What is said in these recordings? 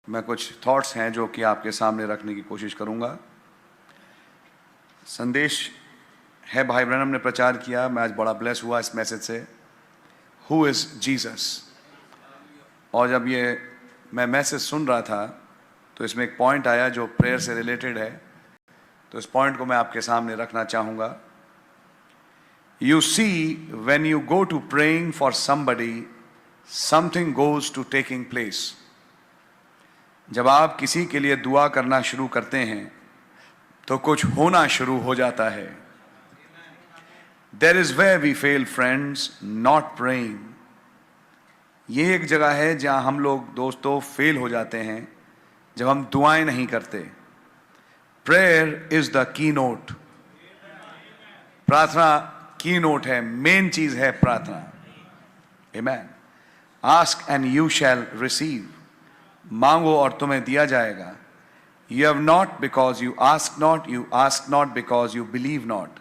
मैं कुछ थॉट्स हैं जो कि आपके सामने रखने की कोशिश करूंगा। संदेश है भाई ब्रैनम ने प्रचार किया, मैं आज बड़ा ब्लेस हुआ इस मैसेज से, हु इज़ जीसस। और जब ये मैं मैसेज सुन रहा था तो इसमें एक पॉइंट आया जो प्रेयर से रिलेटेड है, तो इस पॉइंट को मैं आपके सामने रखना चाहूँगा। You see when you go to praying for somebody, something goes to taking place. जब आप किसी के लिए दुआ करना शुरू करते हैं तो कुछ होना शुरू हो जाता है। There is where we fail friends, not praying. ये एक जगह है जहां हम लोग दोस्तों फेल हो जाते हैं, जब हम दुआएं नहीं करते। Prayer is the key note. प्रार्थना की नोट है, मेन चीज है प्रार्थना। Amen. Ask and you shall receive. मांगो और तुम्हें दिया जाएगा। You have not because you ask not, you ask not because you believe not.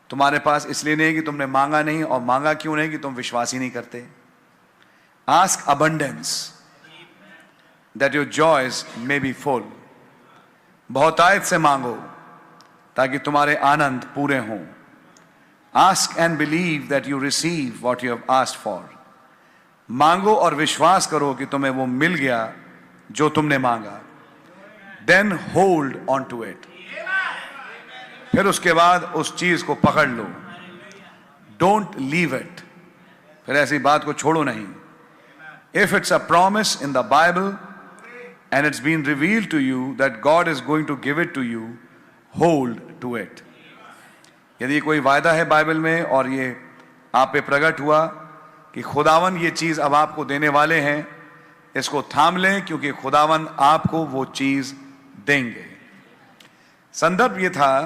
तुम्हारे पास इसलिए नहीं कि तुमने मांगा नहीं, और मांगा क्यों नहीं कि तुम विश्वास ही नहीं करते। Ask abundance that your joys may be full. बहुतायत से मांगो ताकि तुम्हारे आनंद पूरे हों। Ask and believe that you receive what you have asked for. मांगो और विश्वास करो कि तुम्हें वो मिल गया जो तुमने मांगा। Then hold on to it. फिर उसके बाद उस चीज को पकड़ लो। Don't leave it. फिर ऐसी बात को छोड़ो नहीं। If it's a promise in the Bible and it's been revealed to you that God is going to give it to you, hold to it. यदि कोई वायदा है बाइबल में और ये आप पे प्रकट हुआ कि खुदावन ये चीज अब आपको देने वाले हैं, इसको थाम लें, क्योंकि खुदावन आपको वो चीज देंगे। संदर्भ ये था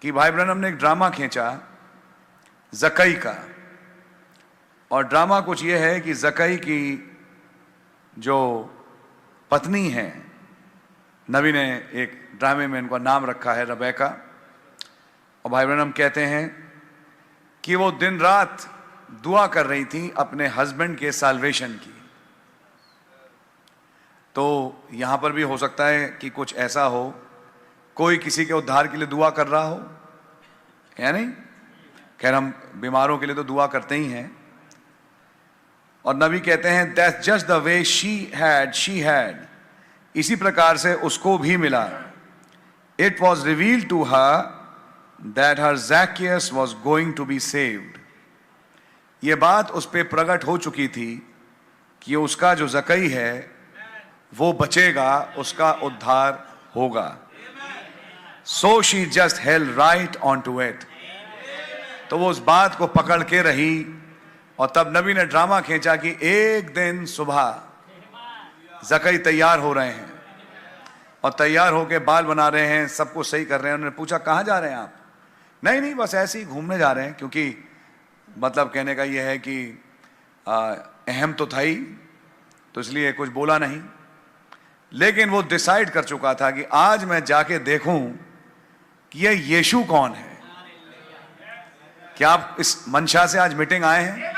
कि भाई ब्रैनम ने एक ड्रामा खींचा जकई का, और ड्रामा कुछ ये है कि जकई की जो पत्नी है, नबी ने एक ड्रामे में इनका नाम रखा है रबेका, और भाई ब्रैनम कहते हैं कि वो दिन रात दुआ कर रही थी अपने हस्बैंड के साल्वेशन की। तो यहां पर भी हो सकता है कि कुछ ऐसा हो, कोई किसी के उद्धार के लिए दुआ कर रहा हो, या नहीं। खैर हम बीमारों के लिए तो दुआ करते ही हैं, और नबी कहते हैं that's just the way she had. इसी प्रकार से उसको भी मिला। It was revealed to her that her Zacchaeus was going to be saved. ये बात उस पर प्रकट हो चुकी थी कि उसका जो जकई है वो बचेगा, उसका उद्धार होगा। So she just held right on to it. तो वो उस बात को पकड़ के रही, और तब नबी ने ड्रामा खींचा कि एक दिन सुबह जकई तैयार हो रहे हैं, और तैयार होके बाल बना रहे हैं, सबको सही कर रहे हैं। उन्होंने पूछा कहाँ जा रहे हैं आप? नहीं बस ऐसे ही घूमने जा रहे हैं, क्योंकि मतलब कहने का यह है कि अहम तो था ही, तो इसलिए कुछ बोला नहीं। लेकिन वो डिसाइड कर चुका था कि आज मैं जाके देखूं कि ये यीशु कौन है। क्या आप इस मंशा से आज मीटिंग आए हैं?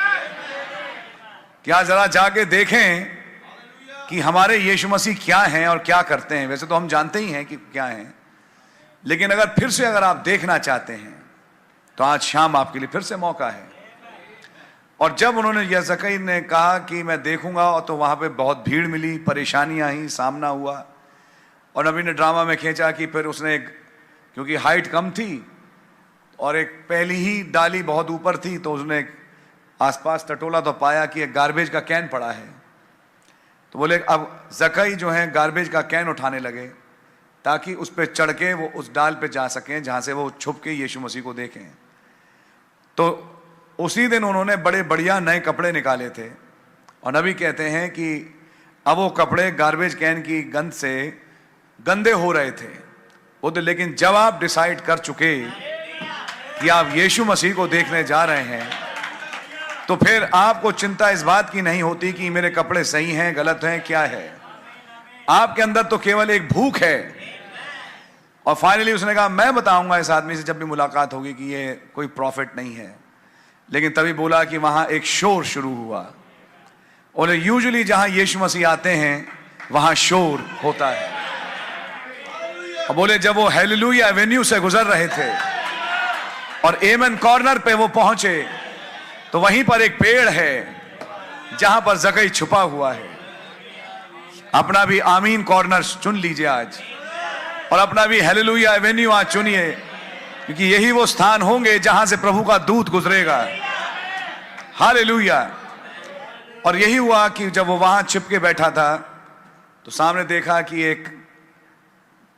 क्या जरा जाके देखें कि हमारे यीशु मसीह क्या हैं और क्या करते हैं। वैसे तो हम जानते ही हैं कि क्या हैं, लेकिन अगर फिर से अगर आप देखना चाहते हैं तो आज शाम आपके लिए फिर से मौका है। और जब उन्होंने जकई ने कहा कि मैं देखूंगा, और तो वहां पे बहुत भीड़ मिली, परेशानियां आई, सामना हुआ, और नबी ने ड्रामा में खींचा कि फिर उसने क्योंकि हाइट कम थी और एक पहली ही डाली बहुत ऊपर थी, तो उसने आसपास टटोला तो पाया कि एक गार्बेज का कैन पड़ा है। तो बोले अब जकई जो है गार्बेज का कैन उठाने लगे ताकि उस पर चढ़ के वो उस डाल पे जा सकें जहां से वो छुप के यीशु मसीह को देखें। तो उसी दिन उन्होंने बड़े बढ़िया नए कपड़े निकाले थे, और नबी कहते हैं कि अब वो कपड़े गार्बेज कैन की गंध से गंदे हो रहे थे वो तो। लेकिन जब आप डिसाइड कर चुके कि आप यीशु मसीह को देखने जा रहे हैं, तो फिर आपको चिंता इस बात की नहीं होती कि मेरे कपड़े सही हैं, गलत हैं, क्या है। आपके अंदर तो केवल एक भूख है। और फाइनली उसने कहा मैं बताऊंगा इस आदमी से जब भी मुलाकात होगी कि ये कोई प्रॉफिट नहीं है। लेकिन तभी बोला कि वहां एक शोर शुरू हुआ, बोले यूजुअली जहां यीशु मसीह आते हैं वहां शोर होता है। और बोले जब वो हालेलुया एवेन्यू से गुजर रहे थे और एमन कॉर्नर पे वो पहुंचे तो वहीं पर एक पेड़ है जहां पर जकई छुपा हुआ है। अपना भी आमीन कॉर्नर चुन लीजिए आज, और अपना भी हालेलुया एवेन्यू आज चुनिए, क्योंकि यही वो स्थान होंगे जहां से प्रभु का दूत गुजरेगा। हालेलुया। और यही हुआ कि जब वो वहां छिप के बैठा था तो सामने देखा कि एक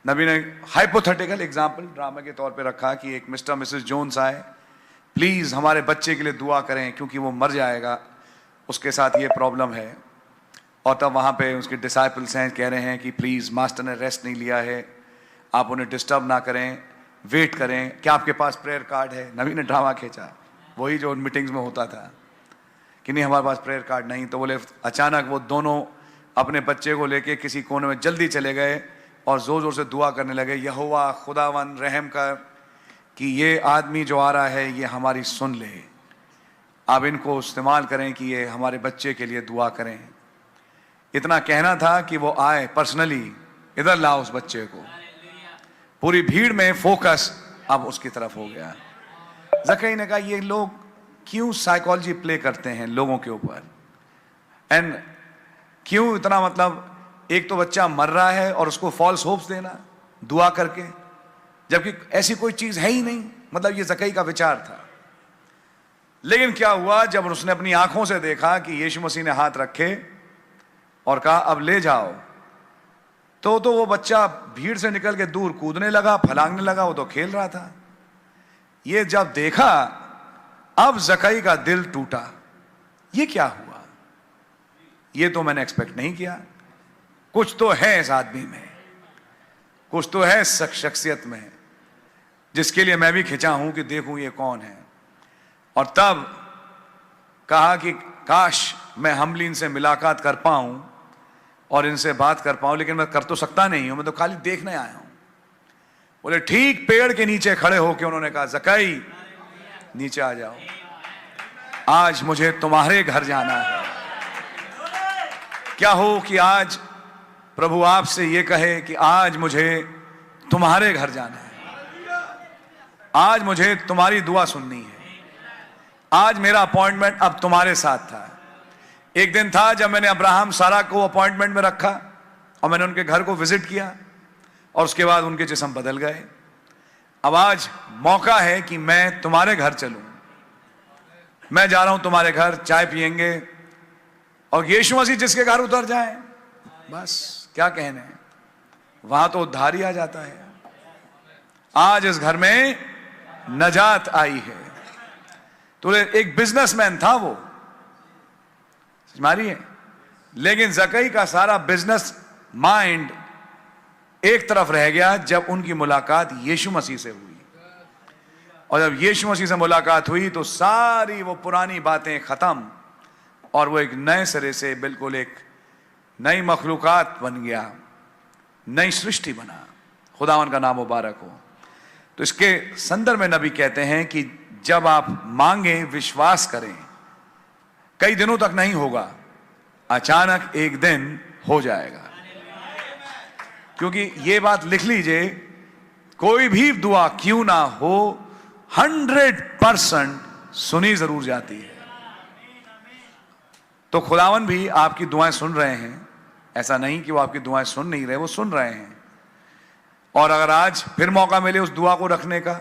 नबी ने हाइपोथेटिकल एग्जाम्पल ड्रामा के तौर पे रखा कि एक मिस्टर मिसेस जोन्स आए, प्लीज हमारे बच्चे के लिए दुआ करें क्योंकि वो मर जाएगा, उसके साथ ये प्रॉब्लम है। और तब वहाँ पे उसके डिसाइपल्स हैं, कह रहे हैं कि प्लीज मास्टर ने रेस्ट नहीं लिया है, आप उन्हें डिस्टर्ब ना करें, वेट करें, क्या आपके पास प्रेयर कार्ड है। नबी ने ड्रामा खींचा, वही जो मीटिंग्स में होता था कि नहीं हमारे पास प्रेयर कार्ड नहीं। तो बोले अचानक वो दोनों अपने बच्चे को लेके किसी कोने में जल्दी चले गए और जोर जोर से दुआ करने लगे, यहोवा खुदावन रहम कर कि ये आदमी जो आ रहा है ये हमारी सुन ले, आप इनको इस्तेमाल करें कि ये हमारे बच्चे के लिए दुआ करें। इतना कहना था कि वो आए पर्सनली, इधर लाओ उस बच्चे को। पूरी भीड़ में फोकस अब उसकी तरफ हो गया। जकई ने कहा ये लोग क्यों साइकोलॉजी प्ले करते हैं लोगों के ऊपर, एंड क्यों इतना, मतलब एक तो बच्चा मर रहा है और उसको फॉल्स होप्स देना दुआ करके, जबकि ऐसी कोई चीज है ही नहीं। मतलब ये जकई का विचार था। लेकिन क्या हुआ जब उसने अपनी आंखों से देखा कि यीशु मसीह ने हाथ रखे और कहा अब ले जाओ, तो वो बच्चा भीड़ से निकल के दूर कूदने लगा, फलांगने लगा, वो तो खेल रहा था। ये जब देखा अब जकई का दिल टूटा, ये क्या हुआ, ये तो मैंने एक्सपेक्ट नहीं किया। कुछ तो है इस आदमी में, कुछ तो है शख्सियत में, जिसके लिए मैं भी खिंचा हूं कि देखूं ये कौन है। और तब कहा कि काश मैं हमली इनसे मुलाकात कर पाऊं और इनसे बात कर पाऊं, लेकिन मैं कर तो सकता नहीं हूं, मैं तो खाली देखने आया हूं। बोले ठीक पेड़ के नीचे खड़े होकर उन्होंने कहा जकई नीचे आ जाओ, आज मुझे तुम्हारे घर जाना है। क्या हो कि आज प्रभु आपसे ये कहे कि आज मुझे तुम्हारे घर जाना है, आज मुझे तुम्हारी दुआ सुननी है, आज मेरा अपॉइंटमेंट अब तुम्हारे साथ था। एक दिन था जब मैंने अब्राहम सारा को अपॉइंटमेंट में रखा और मैंने उनके घर को विजिट किया और उसके बाद उनके जिस्म बदल गए। अब आज मौका है कि मैं तुम्हारे घर चलूं, मैं जा रहा हूं तुम्हारे घर, चाय पिएंगे और यीशु मसीह जिसके घर उतर जाए, बस क्या कहने, वहां तो उद्धार ही आ जाता है। आज इस घर में नजात आई है। तो एक बिजनेसमैन था वो, समझ रही है, लेकिन जकई का सारा बिजनेस माइंड एक तरफ रह गया जब उनकी मुलाकात यीशु मसीह से हुई। और जब यीशु मसीह से मुलाकात हुई तो सारी वो पुरानी बातें खत्म और वो एक नए सिरे से बिल्कुल एक नई मखलूकात बन गया, नई सृष्टि बना। खुदावन का नाम मुबारक हो। तो इसके संदर्भ में नबी कहते हैं कि जब आप मांगे विश्वास करें, कई दिनों तक नहीं होगा, अचानक एक दिन हो जाएगा। क्योंकि ये बात लिख लीजिए, कोई भी दुआ क्यों ना हो 100% सुनी जरूर जाती है। तो खुदावन भी आपकी दुआएं सुन रहे हैं, ऐसा नहीं कि वो आपकी दुआएं सुन नहीं रहे, वो सुन रहे हैं। और अगर आज फिर मौका मिले उस दुआ को रखने का,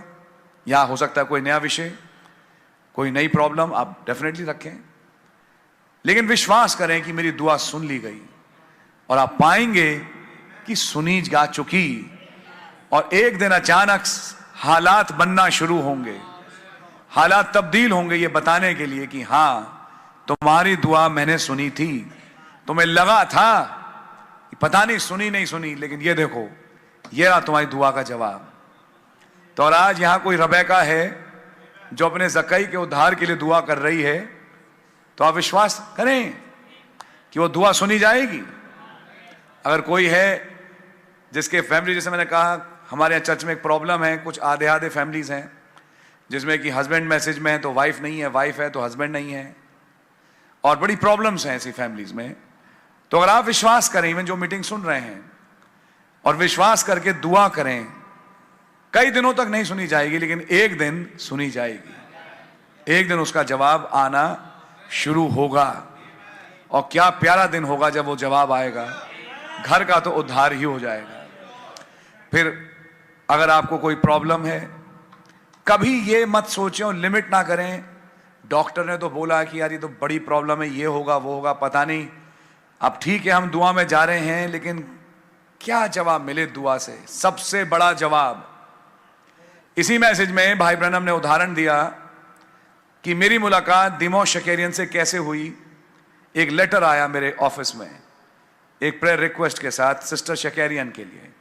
या हो सकता है कोई नया विषय, कोई नई प्रॉब्लम, आप डेफिनेटली रखें, लेकिन विश्वास करें कि मेरी दुआ सुन ली गई और आप पाएंगे कि सुनी जा चुकी। और एक दिन अचानक हालात बनना शुरू होंगे, हालात तब्दील होंगे ये बताने के लिए कि हां तुम्हारी दुआ मैंने सुनी थी। तुम्हें लगा था कि पता नहीं सुनी नहीं सुनी, लेकिन ये देखो ये रहा तुम्हारी दुआ का जवाब। तो और आज यहां कोई रबैका है जो अपने जकई के उद्धार के लिए दुआ कर रही है, तो आप विश्वास करें कि वो दुआ सुनी जाएगी। अगर कोई है जिसके फैमिली, जैसे मैंने कहा हमारे यहाँ चर्च में एक प्रॉब्लम है, कुछ आधे आधे फैमिलीज हैं जिसमें कि हस्बैंड मैसेज में है तो वाइफ नहीं है, वाइफ है तो हस्बैंड नहीं है, और बड़ी प्रॉब्लम्स हैं ऐसी फैमिलीज में। तो अगर आप विश्वास करें, इवन जो मीटिंग सुन रहे हैं, और विश्वास करके दुआ करें, कई दिनों तक नहीं सुनी जाएगी लेकिन एक दिन सुनी जाएगी। एक दिन उसका जवाब आना शुरू होगा, और क्या प्यारा दिन होगा जब वो जवाब आएगा। घर का तो उद्धार ही हो जाएगा। फिर अगर आपको कोई प्रॉब्लम है, कभी ये मत सोचें और लिमिट ना करें, डॉक्टर ने तो बोला कि यार ये तो बड़ी प्रॉब्लम है, ये होगा वो होगा, पता नहीं। अब ठीक है, हम दुआ में जा रहे हैं, लेकिन क्या जवाब मिले दुआ से? सबसे बड़ा जवाब, इसी मैसेज में भाई ब्रैनम ने उदाहरण दिया कि मेरी मुलाकात दिमोश शकेरियन से कैसे हुई। एक लेटर आया मेरे ऑफिस में एक प्रेयर रिक्वेस्ट के साथ सिस्टर शकेरियन के लिए।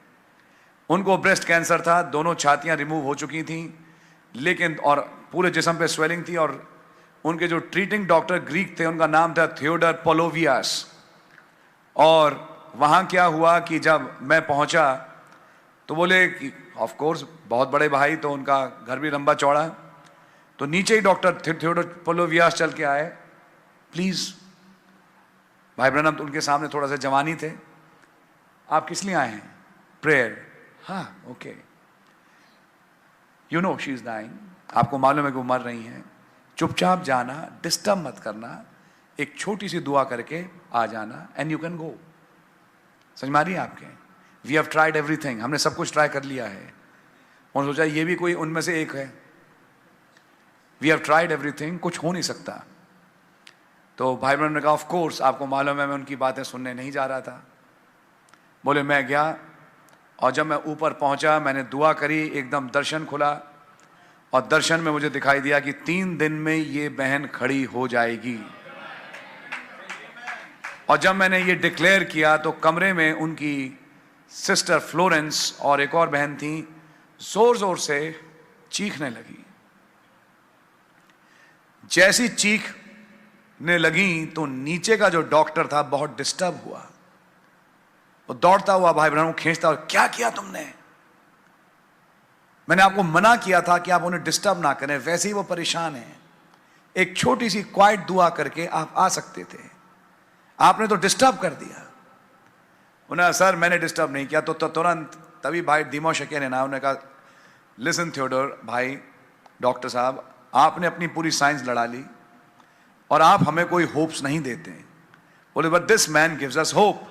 उनको ब्रेस्ट कैंसर था, दोनों छातियां रिमूव हो चुकी थी, लेकिन और पूरे जिस्म पे स्वेलिंग थी, और उनके जो ट्रीटिंग डॉक्टर ग्रीक थे, उनका नाम था थियोडर पोलोवियास। और वहाँ क्या हुआ कि जब मैं पहुँचा तो बोले कि ऑफ कोर्स बहुत बड़े भाई, तो उनका घर भी लंबा चौड़ा, तो नीचे ही डॉक्टर थियोडर पोलोवियास चल के आए। प्लीज़ भाई ब्रैनम तो उनके सामने थोड़ा सा जवानी थे। आप किस लिए आए हैं? प्रेयर। हाँ, okay. You know she is dying, आपको मालूम है कि वो मर रही हैं। चुपचाप जाना, डिस्टर्ब मत करना, एक छोटी सी दुआ करके आ जाना, एंड यू कैन गो। समझ मारिए आपके, वी हैव ट्राइड एवरीथिंग, हमने सब कुछ ट्राई कर लिया है। उन्होंने सोचा ये भी कोई उनमें से एक है। वी हैव ट्राइड एवरीथिंग, कुछ हो नहीं सकता। तो भाई बहन ने कहा ऑफ कोर्स, आपको मालूम है मैं उनकी बातें सुनने नहीं जा रहा था। बोले मैं गया, और जब मैं ऊपर पहुंचा मैंने दुआ करी, एकदम दर्शन खुला, और दर्शन में मुझे दिखाई दिया कि 3 दिन में ये बहन खड़ी हो जाएगी। और जब मैंने ये डिक्लेयर किया तो कमरे में उनकी सिस्टर फ्लोरेंस और एक और बहन थी, जोर जोर से चीखने लगी। जैसी चीखने लगी तो नीचे का जो डॉक्टर था बहुत डिस्टर्ब हुआ। वो दौड़ता हुआ भाई बहनों को खींचता हुआ, क्या किया तुमने? मैंने आपको मना किया था कि आप उन्हें डिस्टर्ब ना करें, वैसे ही वो परेशान हैं। एक छोटी सी क्वाइट दुआ करके आप आ सकते थे, आपने तो डिस्टर्ब कर दिया। उन्हें सर मैंने डिस्टर्ब नहीं किया। तो तुरंत तभी भाई दिमोश शकेरियन ने उन्होंने कहा लिसन थियोडोर भाई, डॉक्टर साहब, आपने अपनी पूरी साइंस लड़ा ली और आप हमें कोई होप्स नहीं देते। बोले but this man gives us hope,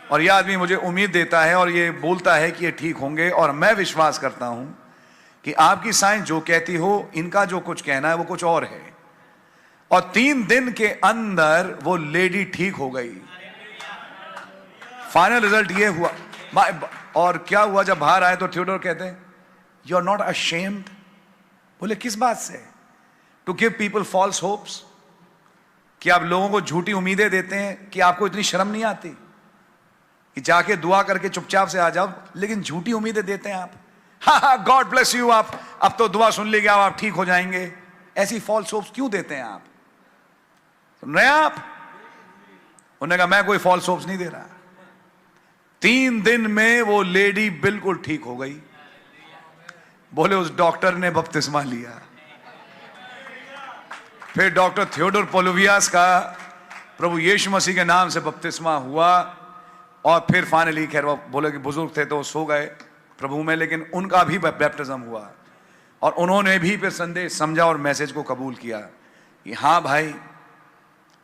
और यह आदमी मुझे उम्मीद देता है और ये बोलता है कि ये ठीक होंगे, और मैं विश्वास करता हूं कि आपकी साइंस जो कहती हो, इनका जो कुछ कहना है वो कुछ और है। और 3 दिन के अंदर वो लेडी ठीक हो गई। फाइनल रिजल्ट ये हुआ। और क्या हुआ, जब बाहर आए तो थियोडोर कहते हैं यू आर नॉट अशेम्ड। बोले किस बात से? To give people false hopes, कि आप लोगों को झूठी उम्मीदें देते हैं, कि आपको इतनी शर्म नहीं आती कि जाके दुआ करके चुपचाप से आ जाओ, लेकिन झूठी उम्मीदें देते हैं आप। हाँ गॉड ब्लेस यू, आप अब तो दुआ सुन लीजिए, आप ठीक हो जाएंगे। ऐसी फॉल्स होप्स क्यों देते हैं आप? सुन रहे हैं आप? उन्होंने कहा मैं कोई फॉल्स होप्स नहीं दे रहा। 3 दिन में वो लेडी बिल्कुल ठीक हो गई। बोले उस डॉक्टर ने बपतिस्मा लिया। फिर डॉक्टर थियोडोर पोलोवियास का प्रभु यीशु मसीह के नाम से बपतिस्मा हुआ, और फिर फाइनली खैर वो बोले कि बुजुर्ग थे तो सो गए प्रभु में, लेकिन उनका भी बैप्टिज्म हुआ, और उन्होंने भी फिर संदेश समझा और मैसेज को कबूल किया कि हाँ भाई,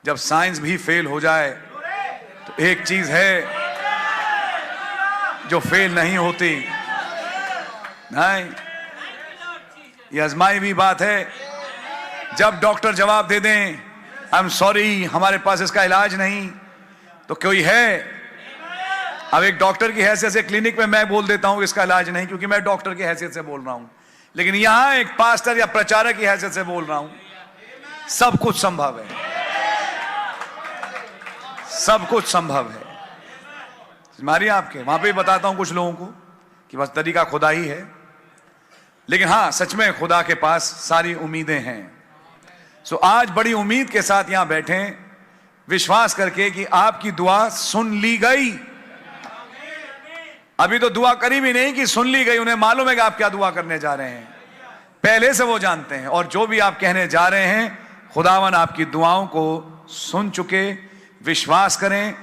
जब साइंस भी फेल हो जाए तो एक चीज है जो फेल नहीं होती। नहीं, ये आजमाई भी बात है। जब डॉक्टर जवाब दे दें आई एम सॉरी, हमारे पास इसका इलाज नहीं, तो कोई है। अब एक डॉक्टर की हैसियत से क्लिनिक में मैं बोल देता हूं इसका इलाज नहीं, क्योंकि मैं डॉक्टर की हैसियत से बोल रहा हूं, लेकिन यहां एक पास्टर या प्रचारक की हैसियत से बोल रहा हूं, सब कुछ संभव है, सब कुछ संभव है। मारिए आपके वहां पे बताता हूं कुछ लोगों को कि बस तरीका खुदा ही है, लेकिन हां सच में खुदा के पास सारी उम्मीदें हैं। सो आज बड़ी उम्मीद के साथ यहां बैठे, विश्वास करके कि आपकी दुआ सुन ली गई। अभी तो दुआ करी भी नहीं कि सुन ली गई, उन्हें मालूम है कि आप क्या दुआ करने जा रहे हैं, पहले से वो जानते हैं, और जो भी आप कहने जा रहे हैं खुदावन आपकी दुआओं को सुन चुके। विश्वास करें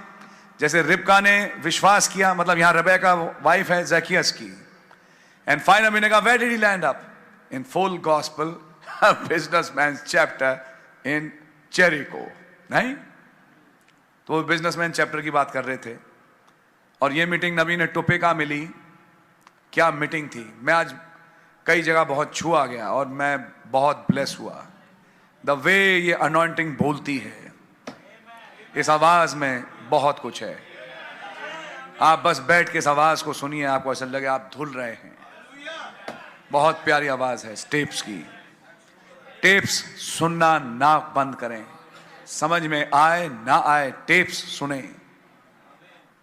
जैसे रिबका ने विश्वास किया, मतलब यहां रेबेका वाइफ है ज़ेकियस की। एंड फाइनल मैंने कहा where did he land up? In full gospel businessman chapter in Jericho. नहीं तो वो बिजनेसमैन चैप्टर की बात कर रहे थे। और ये मीटिंग नबी ने टोपेका मिली। क्या मीटिंग थी! मैं आज कई जगह बहुत छुआ गया और मैं बहुत ब्लेस हुआ। द वे ये अनॉइंटिंग बोलती है, इस आवाज में बहुत कुछ है। आप बस बैठ के इस आवाज को सुनिए, आपको ऐसा लगे आप धुल रहे हैं। बहुत प्यारी आवाज है टेप्स की। टेप्स सुनना ना बंद करें, समझ में आए ना आए टेप्स सुने।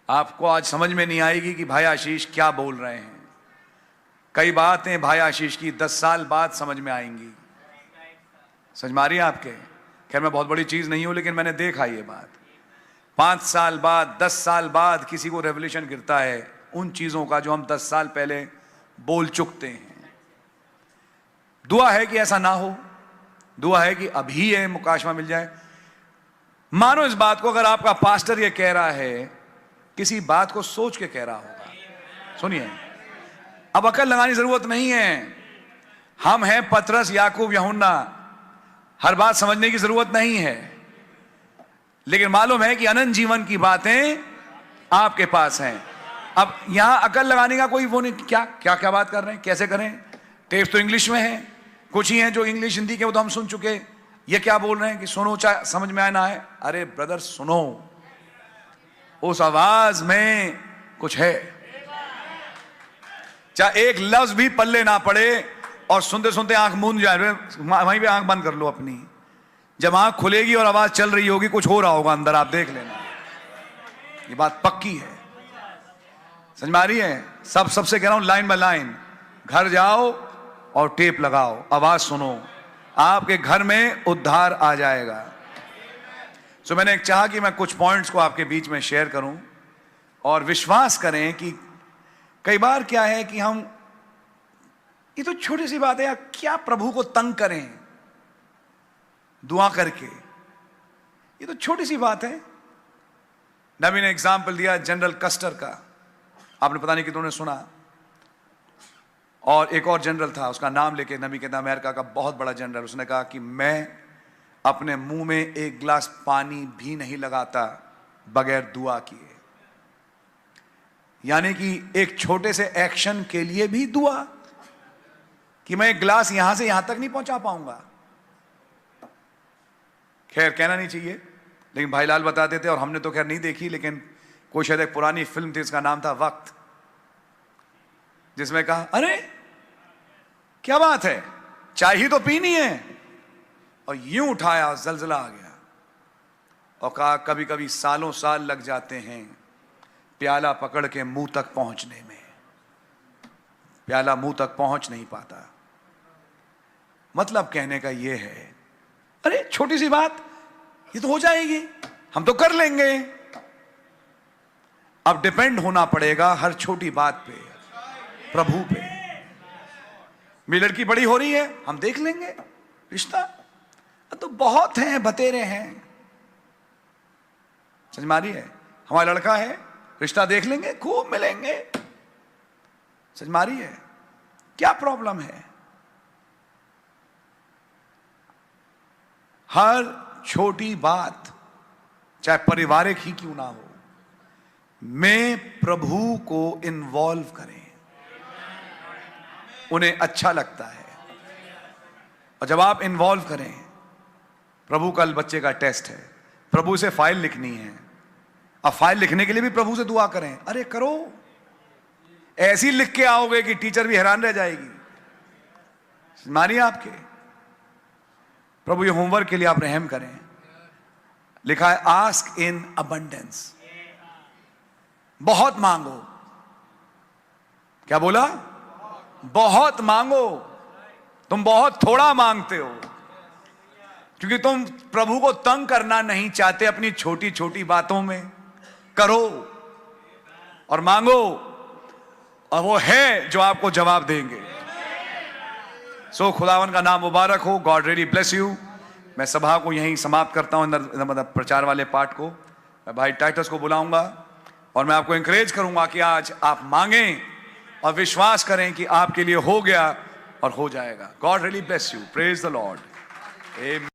आपको आज समझ में नहीं आएगी कि भाई आशीष क्या बोल रहे हैं। कई बातें भाई आशीष की 10 साल बाद समझ में आएंगी। समझ में आ रही है आपके? खैर मैं बहुत बड़ी चीज नहीं हूं, लेकिन मैंने देखा ये बात। 5 साल बाद 10 साल बाद किसी को रेवलेशन गिरता है उन चीजों का जो हम 10 साल पहले बोल चुकते हैं। दुआ है कि ऐसा ना हो, दुआ है कि अभी ये मुकाशमा मिल जाए। मानो इस बात को, अगर आपका पास्टर ये कह रहा है, किसी बात को सोच के कह रहा होगा। सुनिए, अब अकल लगाने की जरूरत नहीं है। हम हैं पतरस, याकूब, यूहन्ना, हर बात समझने की जरूरत नहीं है। लेकिन मालूम है कि अनंत जीवन की बातें आपके पास हैं। अब यहां अकल लगाने का कोई वो नहीं। क्या क्या क्या बात कर रहे हैं, कैसे करें? टेप्स तो इंग्लिश में है, कुछ ही हैं जो इंग्लिश हिंदी के, वो तो हम सुन चुके। ये क्या बोल रहे हैं कि सुनो, चाहे समझ में आए ना आए। अरे ब्रदर सुनो, उस आवाज में कुछ है। चाहे एक लफ्ज भी पल्ले ना पड़े और सुनते सुनते आंख मूंद जाए, वहीं पे आंख बंद कर लो अपनी। जब आंख खुलेगी और आवाज चल रही होगी, कुछ हो रहा होगा अंदर, आप देख लेना। ये बात पक्की है। समझ में आ रही है? सबसे कह रहा हूं, लाइन बाय लाइन घर जाओ और टेप लगाओ, आवाज सुनो, आपके घर में उद्धार आ जाएगा। सो मैंने एक चाहा कि मैं कुछ पॉइंट्स को आपके बीच में शेयर करूं और विश्वास करें कि कई बार क्या है कि हम, ये तो छोटी सी बात है यार, क्या प्रभु को तंग करें दुआ करके, ये तो छोटी सी बात है। नबी ने एग्जाम्पल दिया जनरल कस्टर का, आपने पता नहीं कितनों ने सुना। और एक और जनरल था, उसका नाम लेके नबी कहता, अमेरिका का बहुत बड़ा जनरल, उसने कहा कि मैं अपने मुंह में एक गिलास पानी भी नहीं लगाता बगैर दुआ किए। यानी कि एक छोटे से एक्शन के लिए भी दुआ, कि मैं एक गिलास यहां से यहां तक नहीं पहुंचा पाऊंगा। खैर कहना नहीं चाहिए, लेकिन भाई लाल बताते थे, और हमने तो खैर नहीं देखी, लेकिन कोई शायद एक पुरानी फिल्म थी, इसका नाम था वक्त, जिसमें कहा अरे क्या बात है, चाय ही तो पीनी है, और यूं उठाया जलजला आ गया और कहा कभी कभी सालों साल लग जाते हैं प्याला पकड़ के मुंह तक पहुंचने में, प्याला मुंह तक पहुंच नहीं पाता। मतलब कहने का यह है, अरे छोटी सी बात, ये तो हो जाएगी, हम तो कर लेंगे। अब डिपेंड होना पड़ेगा हर छोटी बात पे प्रभु पे। मेरी लड़की बड़ी हो रही है, हम देख लेंगे रिश्ता, तो बहुत हैं, बतेरे हैं। समझ में आ रही है? हमारा लड़का है, रिश्ता देख लेंगे, खूब मिलेंगे। समझ में आ रही है? क्या प्रॉब्लम है? हर छोटी बात, चाहे पारिवारिक ही क्यों ना हो, में प्रभु को इन्वॉल्व करें, उन्हें अच्छा लगता है। और जब आप इन्वॉल्व करें, प्रभु कल बच्चे का टेस्ट है, प्रभु से फाइल लिखनी है, अब फाइल लिखने के लिए भी प्रभु से दुआ करें। अरे करो, ऐसी लिख के आओगे कि टीचर भी हैरान रह जाएगी। मानिए आपके प्रभु ये होमवर्क के लिए आप रहम करें। लिखा है आस्क इन अबंडेंस, बहुत मांगो। क्या बोला? बहुत मांगो। तुम बहुत थोड़ा मांगते हो, क्योंकि तुम प्रभु को तंग करना नहीं चाहते अपनी छोटी छोटी बातों में। करो और मांगो, और वो है जो आपको जवाब देंगे। सो खुदावन का नाम मुबारक हो। God really bless you. मैं सभा को यहीं समाप्त करता हूं, मतलब प्रचार वाले पार्ट को। मैं भाई टाइटस को बुलाऊंगा और मैं आपको इंकरेज करूंगा कि आज आप मांगें और विश्वास करें कि आपके लिए हो गया और हो जाएगा। God really bless you, praise the Lord.